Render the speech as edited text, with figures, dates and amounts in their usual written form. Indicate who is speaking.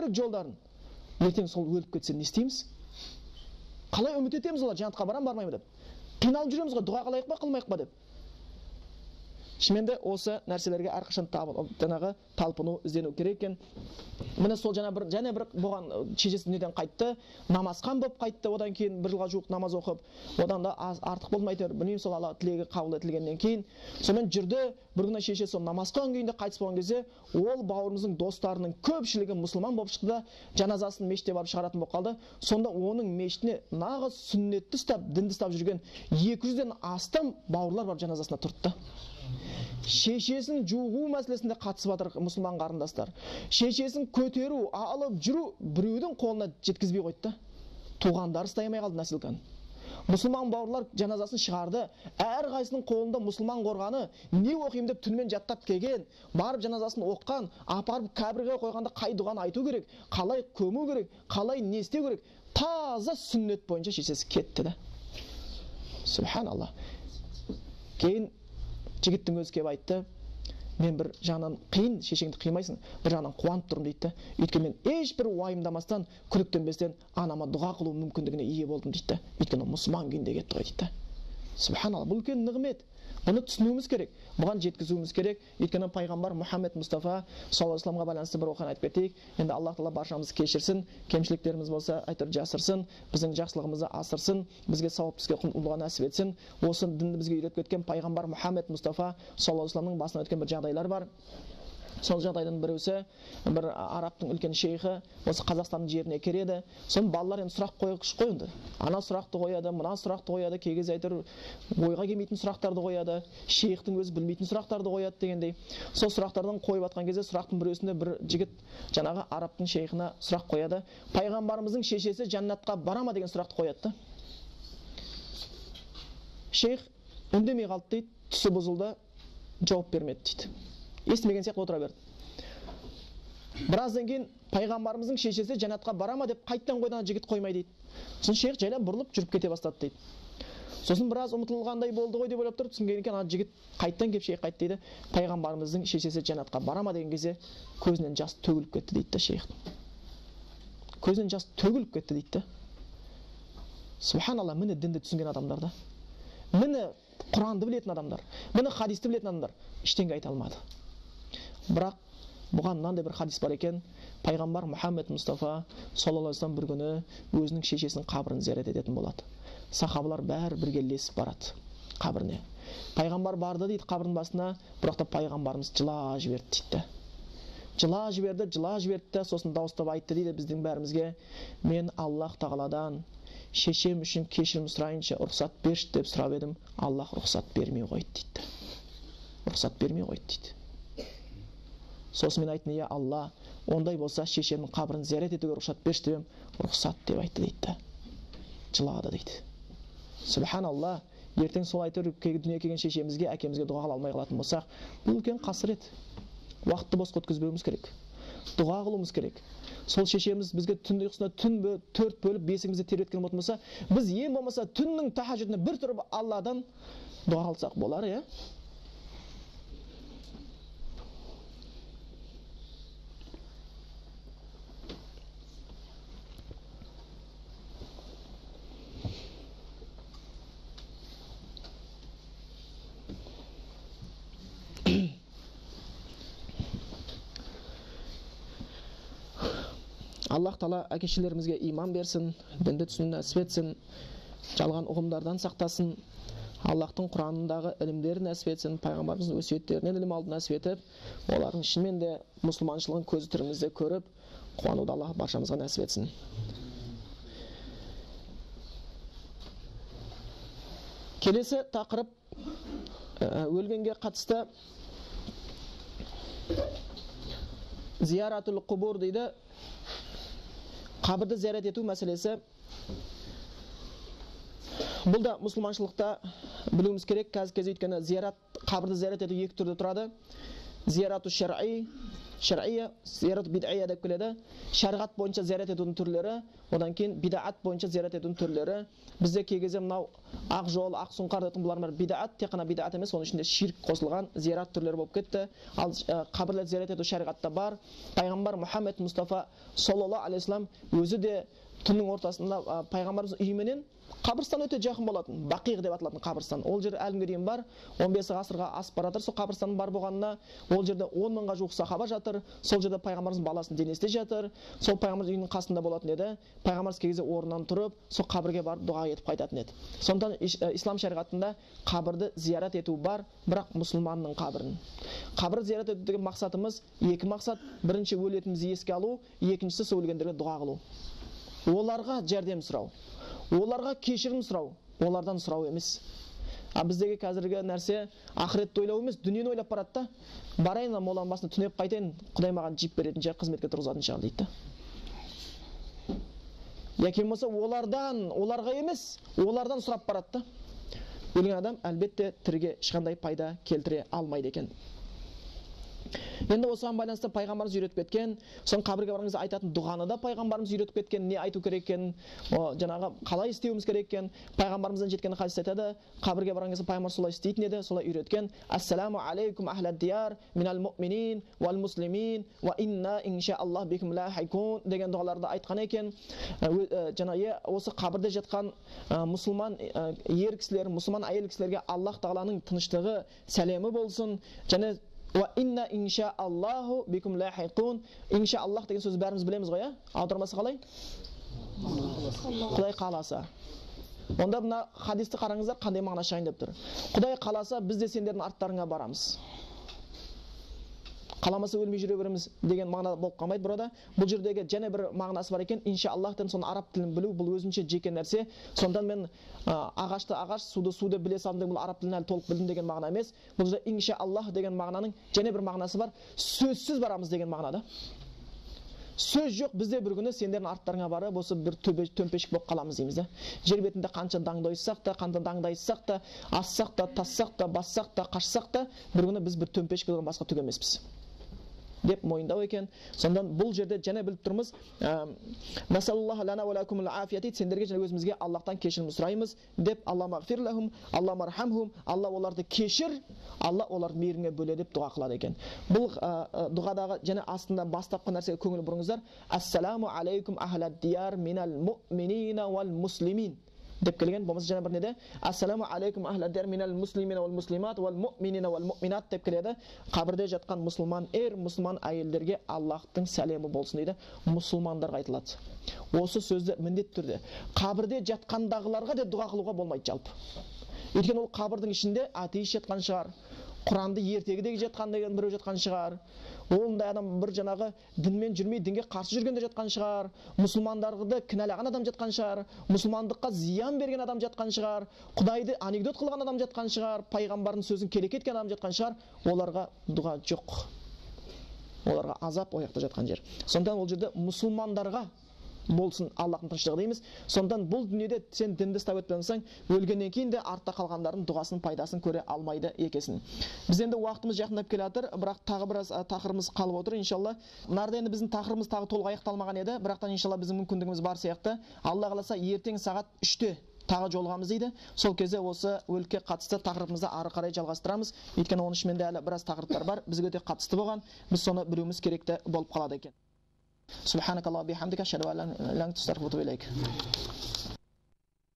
Speaker 1: бір жолдарын. Ертең сол өліп кетсе не істейміз? Қалай үміт етеміз олар жәннатқа барам бармаймын деп? Қиналып жүреміз ғой, дұға қылайық па қылмайық па деп. Шынымен де осы нәрселерге әрқашан жаңағы талпыну, іздену керек екен. Міне сол және бір болған шешесі дүниеден қайтты, намазхан болып қайтты, одан кейін бір жылға жуық намаз оқып, одан да артық болмайды, білмеймін, сол Алла тілегі қабыл етілгеннен кейін. Сонымен жүрді, бір күні шешесі сол намаз қылған күйінде қайтыс болған кезде, ол бауырымыздың достарының көпшілігі мұсылман болып шықты да, жаназасын мешітте барып шығаратын болып қалды. Сонда оның мешітіне нағыз сүннетті ұстап, дінді ұстап жүрген 200-ден астам бауырлар барып жаназасына тұрды. Шешесін жуғу мәселесінде қатысып жатыр мұсылман қарындастар. Шешесін көтеру, алып жүру біреудің қолына жеткізбей қойды. Туғандары ұстай алмай қалды нәсілканы. Мұсылман бауырлар жаназасын шығарды. Әрқайсының қолында мұсылман қорғаны, не оқимын деп түнімен жаттап келген, барып жаназасын оққан, апарып қабірге қойғанда қай дұғаны айту керек, қалай көму керек, қалай не істеу керек, таза сүннет бойынша шешесі кетті да. Субханалла. Кейін жігіттің өзі келіп айтты, мен бір жағынан қиын, шешеңді қимайсың, бір жағынан қуанып тұрмын дейді. Өйткені мен ешбір уайымдамастан, күдіктенбестен анама дұға қылу мүмкіндігіне ие болдым дейді. Өйткені мұсылман күйінде кетті ғой дейді. Субханалла, бұл үлкен нығмет. Бұны түсінуіміз керек, бұған жеткізуіміз керек. Өйткені пайғамбар Мұхаммед Мұстафа саллаллаху алейхи вассаламға байланысты бір оқиғаны айтып кетейік. Енді Аллах тағала баршамызды кешірсін, кемшіліктеріміз болса әйтеуір жасырсын, біздің жақсылығымызды асырсын, бізге сауапты іске ұмтылуға нәсіп етсін. Осы дінді бізге үйретіп кеткен пайғамбар Мұхаммед Мұстафа саллаллаху алейхи вассаламның басынан өткен бір жағдайлар бар. Сол жағдайдың біреусі, бір арабтың үлкен шейхі осы Қазақстанның жеріне келеді. Соның балалар енді сұрақ қойды. Ана сұрақты қояды, мына сұрақты қояды, кей кезде әйтеуір ойға келмейтін сұрақтарды қояды, шейхтің өзі білмейтін сұрақтарды қояды дегендей. Сол сұрақтардан қойып жатқан кезде сұрақтың біреусінде бір жігіт жаңағы арабтың шейхіне сұрақ қояды. Пайғамбарымыздың шешесі жәннатқа бара ма деген сұрақты қояды. Шейх үндемей қалды дейді, түсі бұзылды, жауап бермеді дейді. Естімеген сияқты отыра берді. Біраздан кейін пайғамбарымыздың шешесі жәннатқа бара ма деп қайттан қойдан жігіт қоймай дейді. Сосын шейх жайлап бұрылып жүріп кете бастады дейді. Сосын біраз ұмытылғандай болды ғой деп ойлап тұрып, түсінген екен, ана жігіт қайттан келіп шейх қайтты дейді. Пайғамбарымыздың шешесі жәннатқа бара ма деген кезде көзінен жас төгіліп кетті дейді шейхтің. Көзінен жас төгіліп кетті дейді. Субханалла, міне дінді түсінген адамдар да. Міне Құранды білетін адамдар, міне хадисті білетін адамдар ештеңе айта алмады. Бірақ бұған мынандай бір хадис бар екен. Пайғамбар Мұхаммед Мұстафа саллаллаху алейхи вассалам бір күні өзінің шешесінің қабірін зиярат ететін болады. Сахабалар бәрі бірге ілесіп барады қабіріне. Пайғамбар барды дейді қабірдің басына, бірақ та пайғамбарымыз жылап жіберді дейді. Жылап жіберді, сосын дауыстап айтты дейді біздің бәрімізге: мен Аллах тағаладан шешем үшін кешірім сұрайынша рұқсат берші деп сұрап едім, Аллах рұқсат бермей қойды дейді. Рұқсат бермей қойды дейді. Сосын мен айттым: иә Алла, ондай болса шешемнің қабірін зиярат етуге рұқсат берші деп, рұқсат деп айтты дейді. Жылады дейді. Субханалла, ертең сол айтыр дүниеге келген шешемізге, әкемізге дұға қыла алмай қалатын болсақ, бұл үлкен қасірет. Уақытты босқа өткізбеуіміз керек. Дұға қылуымыз керек. Сол шешеміз бізге түн ұйқысына төрт бөліп бесігімізді тербеткен болатын болса, біз ең болмаса түннің тахаджудына бір тұрып Алладан дұға қылсақ болар, иә? Аллах тағала әке-шешелерімізге иман берсін, дінді түсінуді нәсіп етсін, жалған ұғымдардан сақтасын, Аллахтың Құранындағы ілімдерін нәсіп етсін, пайғамбарымыздың өсиеттерінен ілім алуды нәсіп етіп, олардың шынымен де мұсылманшылығын көзі тірімізде көріп, қуануды Аллах баршамызға нәсіп етсін. Келесі тақырып өлгенге қатысты зияратул құбур дейді. Қабірді зиярат ету мәселесі. Бұл да мұсылманшылықта білуіміз керек. Қазір өйткені қабірді зиярат ету екі түрде тұрады. Зиярату шар'i, шар'ия, зиярат бид'ия деп келеді. Шариғат бойынша зиярат етудің түрлері, одан кейін бид'ат бойынша зиярат етудің түрлері. Бізде кей кезде мынау ақ жол, ақ сұңқар дейтін бұлар бар бид'ат, тек қана бид'ат емес, оның ішінде ширк қосылған зиярат түрлері болып кетті. Ал қабірлерді зиярат ету шариғатта бар. Пайғамбар Мұхаммед Мұстафа саллаллаху алейхи вассалам өзі де түннің ортасында пайғамбарымыз үйіменен қабірстан өте жақын болатын, Бақиғ деп аталатын қабірстан. Ол жер әлі күнге дейін бар, 15 ғасырға асып бара жатыр. Сол қабірстанның бар болғанына ол жерде 10 мыңға жуық сахаба жатыр. Сол жерде пайғамбарымыз баласының денесі де жатыр. Сол пайғамбарымыз үйінің қасында болатын еді. Пайғамбарымыз кей кезде орнынан тұрып, сол қабірге барып дұға етіп қайтатын еді. Сондықтан ислам шариғатында қабірді зиярат ету бар, бірақ мұсылманның қабірін. Қабір зиярат ету деген мақсатымыз екі мақсат. Бірінші, өлетінімізді еске алу, екіншісі сол өлгендерге дұға қылу. Оларға жәрдем сұрау, оларға кешірім сұрау, олардан сұрау емес. Біздегі қазіргі нәрсе ақыретті ойлау емес, дүниені ойлап барады да. Барайын моланың басына түнеп қайтайын, Құдай маған жип беретін шығар, қызметке тұрғызатын шығар дейді. Яки болмаса оларға емес, олардан сұрап барады да. Өлген адам әлбетте тіріге ешқандай пайда келтіре алмайды екен. Енді осыған байланысты пайғамбарымыз үйретіп кеткен, соң қабірге барған кезде айтатын дұғаны да пайғамбарымыз үйретіп кеткен, не айту керек екенін, жаңағы қалай істеуіміз керек екенін пайғамбарымыздан жеткен хадис айтады. Қабірге барған кезде пайғамбар солай істейтін еді, солай үйреткен. Ассаламу алейкум ахлад дияр минал муъминин вал муслимин ва инна иншааллах бикум лахикун деген дұғаларды айтқан екен. Жаңағы осы қабірде жатқан мұсылман ер кісілер, мұсылман әйел кісілерге Аллах тағаланың тыныштығы, сәлемі болсын. Және Ва инна иншааллаху бикум лахиқун. Иншааллах деген сөзді бәріміз білеміз ғой, аудармасы қалай? Құдай қаласа. Онда мына хадисті қараңыздар, қандай мағына шығайын деп тұр. Құдай қаласа біз де сендердің арттарыңа барамыз. Қаламаса өлмей жүре береміз деген мағына болып қалмайды burada. Бұл жердегі және бір мағынасы бар екен. Иншааллахтан соны араб тілін білу, бұл өзінше жеке нәрсе. Сондан мен ағашты ағаш, суды біле салдым деген бұл араб тілін әлі толық білдім деген мағына емес. Бұл жерде иншааллах деген мағынаның және бір мағынасы бар. Сөзсіз барамыз деген мағынада. Сөз жоқ, бізде бір күні сендердің арттарыңа барып, осы бір төмпешік болып қаламыз дейміз да. Жер бетінде қанша даңдайсақ та, қанша даңдайсақ та, ассақ та, тассақ та, бассақ та, қашсақ та, бір күні біз бір төмпешік болған басқа түк емеспіз деп мойындау екен. Сондан бұл жерде және біліп тұрмыз, насаллаллаху лана ва лакум ал-афияти, сендерге және өзімізге Аллахтан кешірім сұраймыз деп, Алла магфир лахум, Алла мархамхум, Алла оларды кешір, Алла оларды мейіріңе бөле деп дұға қылады екен. Бұл дұғадағы және астында бастапқы нәрсеге көңіл бұрыңыздар. Ассаламу алейкум ахлад дияр минал муъминина вал муслимин деп келген. Болмаса жаңа бір неде ассаламу алейкум ахлад дияр минал муслимина вал муслимат вал муъминина вал муъминат деп келеді. Қабірде жатқан мұсылман мұсылман әйелдерге Аллахтың сәлемі болсын дейді. Мұсылмандарға айтылады. Осы сөзді міндетті түрде қабірде жатқандағыларға да дұға қылуға болмайды жалпы. Өйткені ол қабірдің ішінде атеист жатқан шығар, Құранды ертегідегі жатқан деген біреу жатқан шығар, ондай адам бір жаңағы дінмен жүрмей дінге қарсы жүргенде жатқан шығар, мұсылмандарды кінәлаған адам жатқан шығар, мұсылмандыққа зиян берген адам жатқан шығар, Құдайды анекдот қылған адам жатқан шығар, пайғамбардың сөзін келеке еткен адам жатқан шығар. Оларға дұға жоқ, оларға азап ояқта жатқан жер. Сондықтан ол жерде мұсылмандарға болсын Аллахтың тыныштығы дейміз. Сондан бұл дүниеде сен дінді ұстап өтпесең, өлгеннен кейін де артта қалғандардың дұғасының пайдасын көре алмайды екесің. Біз енді уақытымыз жақындап келе жатыр, бірақ тағы біраз тақырыбымыз қалып отыр иншалла. Нарда енді біздің тақырыбымыз тағы толық аяқталмаған еді, бірақтан иншалла біздің мүмкіндігіміз бар сияқты. Алла қаласа ертең сағат 3-те тағы жолығамыз дейді. Сол кезде осы өлікке қатысты тақырыбымызды ары қарай жалғастырамыз. Өйткені оның ішінде әлі біраз тақырыптар бар, бізге де қатысты болған. Біз соны білуіміз керекті болып қалады екен. Субханакаллаху бихамдика, ашһаду ан ла илаха илля анта, астағфирука ва атубу илейк.